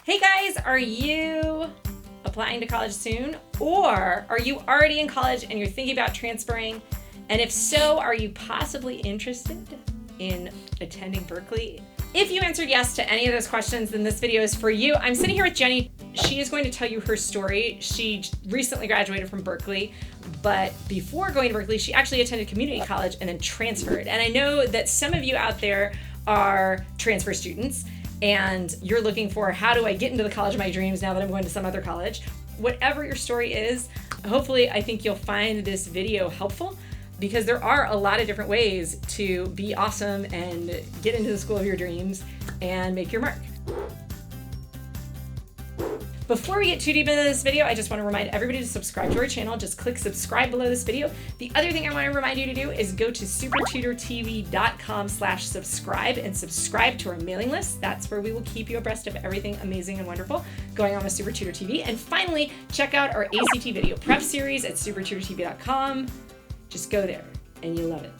Hey guys, are you applying to college soon? Or are you already in college and you're thinking about transferring? And if so, are you possibly interested in attending Berkeley? If you answered yes to any of those questions, then this video is for you. I'm sitting here with Jenny. She is going to tell you her story. She recently graduated from Berkeley, but before going to Berkeley, she actually attended community college and then transferred. And I know that some of you out there are transfer students and you're looking for, how do I get into the college of my dreams now that I'm going to some other college? Whatever your story is, hopefully I think you'll find this video helpful, because there are a lot of different ways to be awesome and get into the school of your dreams and make your mark. Before we get too deep into this video, I just want to remind everybody to subscribe to our channel. Just click subscribe below this video. The other thing I want to remind you to do is go to SupertutorTV.com/subscribe and subscribe to our mailing list. That's where we will keep you abreast of everything amazing and wonderful going on with SupertutorTV. And finally, check out our ACT video prep series at SupertutorTV.com. Just go there and you'll love it.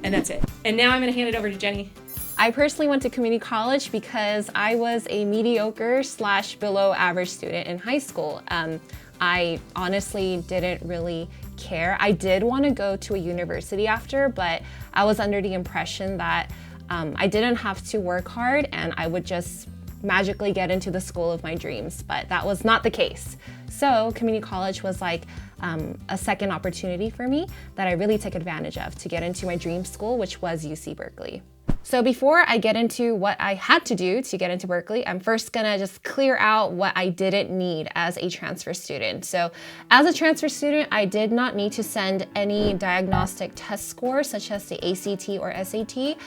And that's it. And now I'm going to hand it over to Jenny. I personally went to community college because I was a mediocre / below average student in high school. I honestly didn't really care. I did want to go to a university after, but I was under the impression that I didn't have to work hard and I would just magically get into the school of my dreams, but that was not the case. So community college was like a second opportunity for me that I really took advantage of to get into my dream school, which was UC Berkeley. So before I get into what I had to do to get into Berkeley, I'm first gonna just clear out what I didn't need as a transfer student. So as a transfer student, I did not need to send any diagnostic test scores such as the ACT or SAT.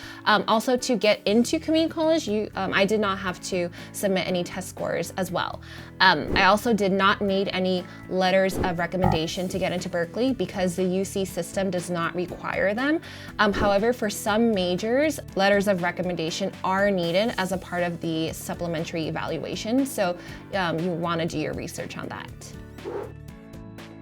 Also, to get into community college, I did not have to submit any test scores as well. I also did not need any letters of recommendation to get into Berkeley because the UC system does not require them. However, for some majors, letters of recommendation are needed as a part of the supplementary evaluation, so you want to do your research on that.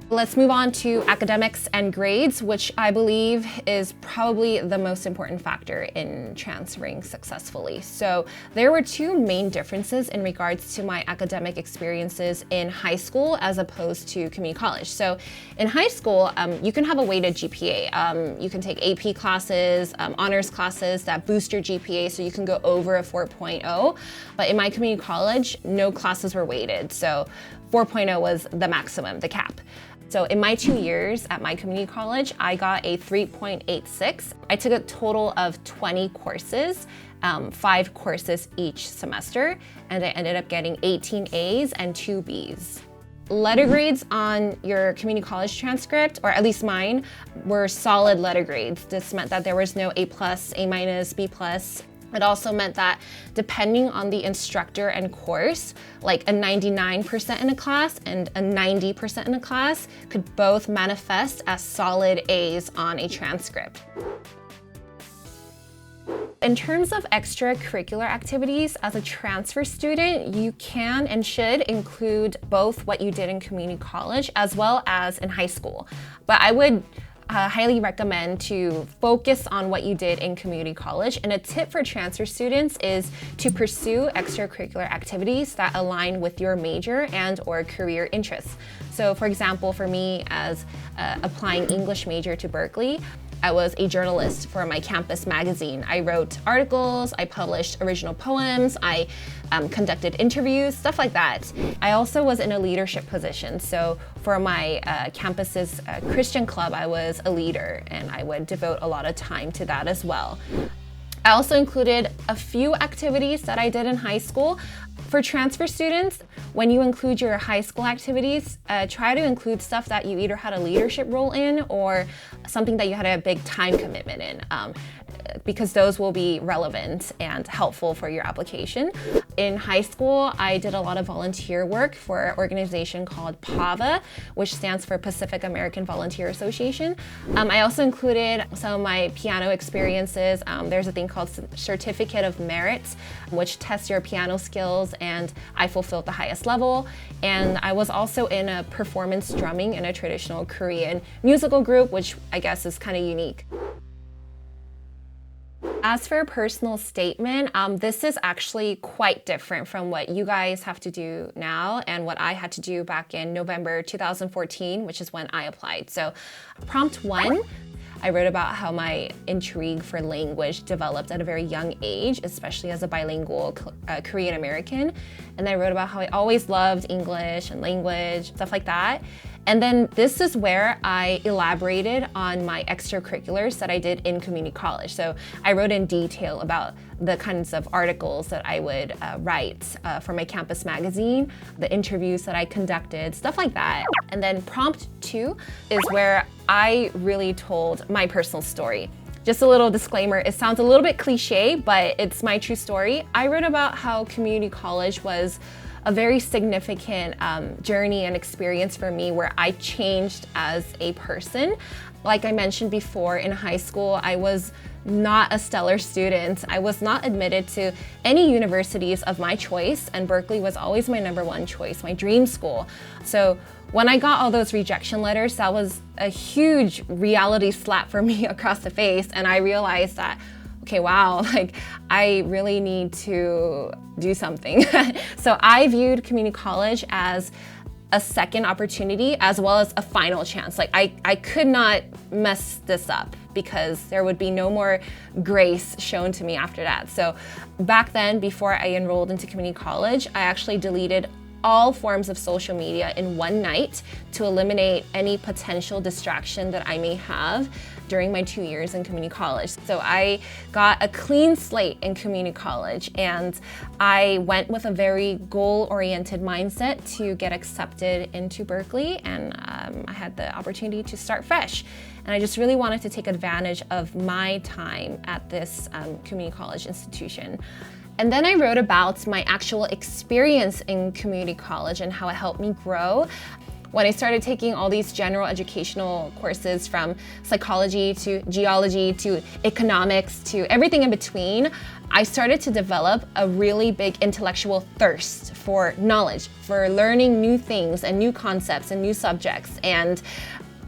Let's move on to academics and grades, which I believe is probably the most important factor in transferring successfully. So there were two main differences in regards to my academic experiences in high school as opposed to community college. So in high school, you can have a weighted GPA. You can take AP classes, honors classes that boost your GPA so you can go over a 4.0. But in my community college, no classes were weighted. So 4.0 was the maximum, the cap. So in my 2 years at my community college, I got a 3.86. I took a total of 20 courses, 5 courses each semester, and I ended up getting 18 A's and 2 B's. Letter grades on your community college transcript, or at least mine, were solid letter grades. This meant that there was no A+, A-, B+. It also meant that depending on the instructor and course, like a 99% in a class and a 90% in a class could both manifest as solid A's on a transcript. In terms of extracurricular activities, as a transfer student, you can and should include both what you did in community college as well as in high school. But I would highly recommend to focus on what you did in community college. And a tip for transfer students is to pursue extracurricular activities that align with your major and or career interests. So for example, for me as applying English major to Berkeley, I was a journalist for my campus magazine. I wrote articles, I published original poems, I conducted interviews, stuff like that. I also was in a leadership position. So for my campus's Christian club, I was a leader and I would devote a lot of time to that as well. I also included a few activities that I did in high school. For transfer students, when you include your high school activities, try to include stuff that you either had a leadership role in or something that you had a big time commitment in, because those will be relevant and helpful for your application. In high school, I did a lot of volunteer work for an organization called PAVA, which stands for Pacific American Volunteer Association. I also included some of my piano experiences. There's a thing called Certificate of Merit, which tests your piano skills, and I fulfilled the highest level. And I was also in a performance drumming in a traditional Korean musical group, which I guess is kind of unique. As for a personal statement, this is actually quite different from what you guys have to do now and what I had to do back in November 2014, which is when I applied. So prompt 1, I wrote about how my intrigue for language developed at a very young age, especially as a bilingual Korean American. And I wrote about how I always loved English and language, stuff like that. And then this is where I elaborated on my extracurriculars that I did in community college. So I wrote in detail about the kinds of articles that I would write for my campus magazine, the interviews that I conducted, stuff like that. And then prompt 2 is where I really told my personal story. Just a little disclaimer, it sounds a little bit cliche, but it's my true story. I wrote about how community college was a very significant journey and experience for me where I changed as a person. Like I mentioned before, in high school, I was not a stellar student. I was not admitted to any universities of my choice, and Berkeley was always my #1 choice, my dream school. So when I got all those rejection letters, that was a huge reality slap for me across the face, and I realized that, okay, wow, like I really need to do something. So I viewed community college as a second opportunity as well as a final chance. Like I could not mess this up because there would be no more grace shown to me after that. So back then, before I enrolled into community college, I actually deleted all forms of social media in one night to eliminate any potential distraction that I may have during my 2 years in community college. So I got a clean slate in community college, and I went with a very goal-oriented mindset to get accepted into Berkeley, and I had the opportunity to start fresh. And I just really wanted to take advantage of my time at this community college institution. And then I wrote about my actual experience in community college and how it helped me grow. When I started taking all these general educational courses from psychology to geology to economics to everything in between, I started to develop a really big intellectual thirst for knowledge, for learning new things and new concepts and new subjects. And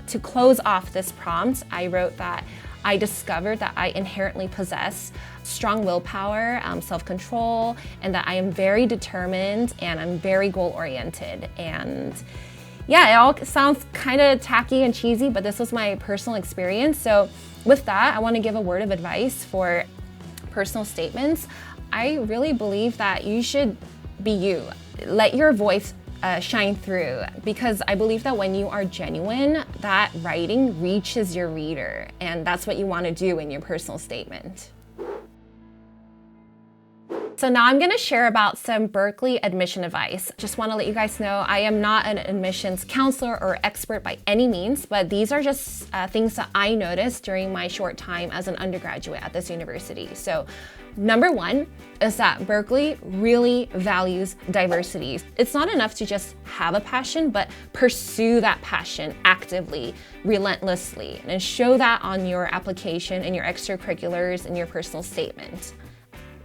to close off this prompt, I wrote that I discovered that I inherently possess strong willpower, self-control, and that I am very determined and I'm very goal-oriented. And yeah, it all sounds kind of tacky and cheesy, but this was my personal experience. So with that, I want to give a word of advice for personal statements. I really believe that you should be you. Let your voice shine through, because I believe that when you are genuine, that writing reaches your reader, and that's what you want to do in your personal statement. So now I'm going to share about some Berkeley admission advice. Just want to let you guys know I am not an admissions counselor or expert by any means, but these are just things that I noticed during my short time as an undergraduate at this university. So number 1 is that Berkeley really values diversity. It's not enough to just have a passion, but pursue that passion actively, relentlessly, and show that on your application and your extracurriculars and your personal statement.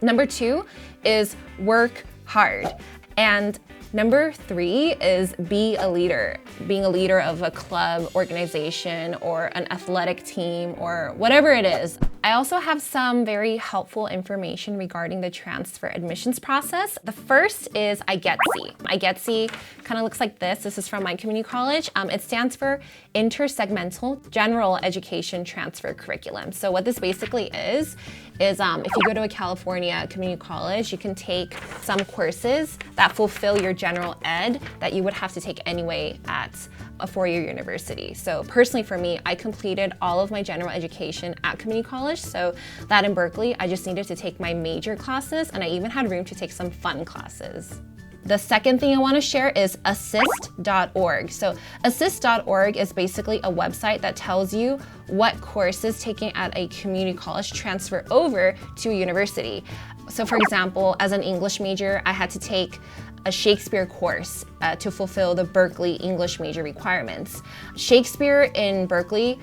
Number 2 is work hard. And number 3 is be a leader. Being a leader of a club, organization, or an athletic team, or whatever it is. I also have some very helpful information regarding the transfer admissions process. The first is IGETC. IGETC kind of looks like this. This is from my community college. It stands for Intersegmental General Education Transfer Curriculum. So what this basically is if you go to a California community college, you can take some courses that fulfill your general ed that you would have to take anyway at a 4-year university. So personally for me, I completed all of my general education at community college. So that in Berkeley, I just needed to take my major classes, and I even had room to take some fun classes. The second thing I want to share is assist.org. So assist.org is basically a website that tells you what courses taken at a community college transfer over to a university. So for example, as an English major, I had to take a Shakespeare course to fulfill the Berkeley English major requirements. Shakespeare in Berkeley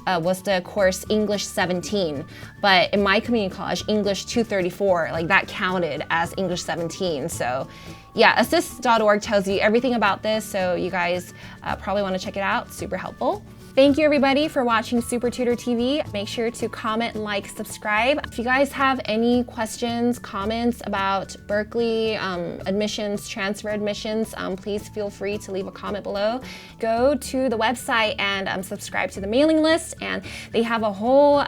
was the course English 17, but in my community college, English 234, like that counted as English 17. So yeah, assist.org tells you everything about this, so you guys probably want to check it out. Super helpful. Thank you everybody for watching Super Tutor TV. Make sure to comment, like, subscribe. If you guys have any questions, comments about Berkeley admissions, transfer admissions, please feel free to leave a comment below. Go to the website and subscribe to the mailing list, and they have a whole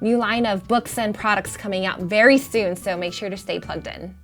new line of books and products coming out very soon, so make sure to stay plugged in.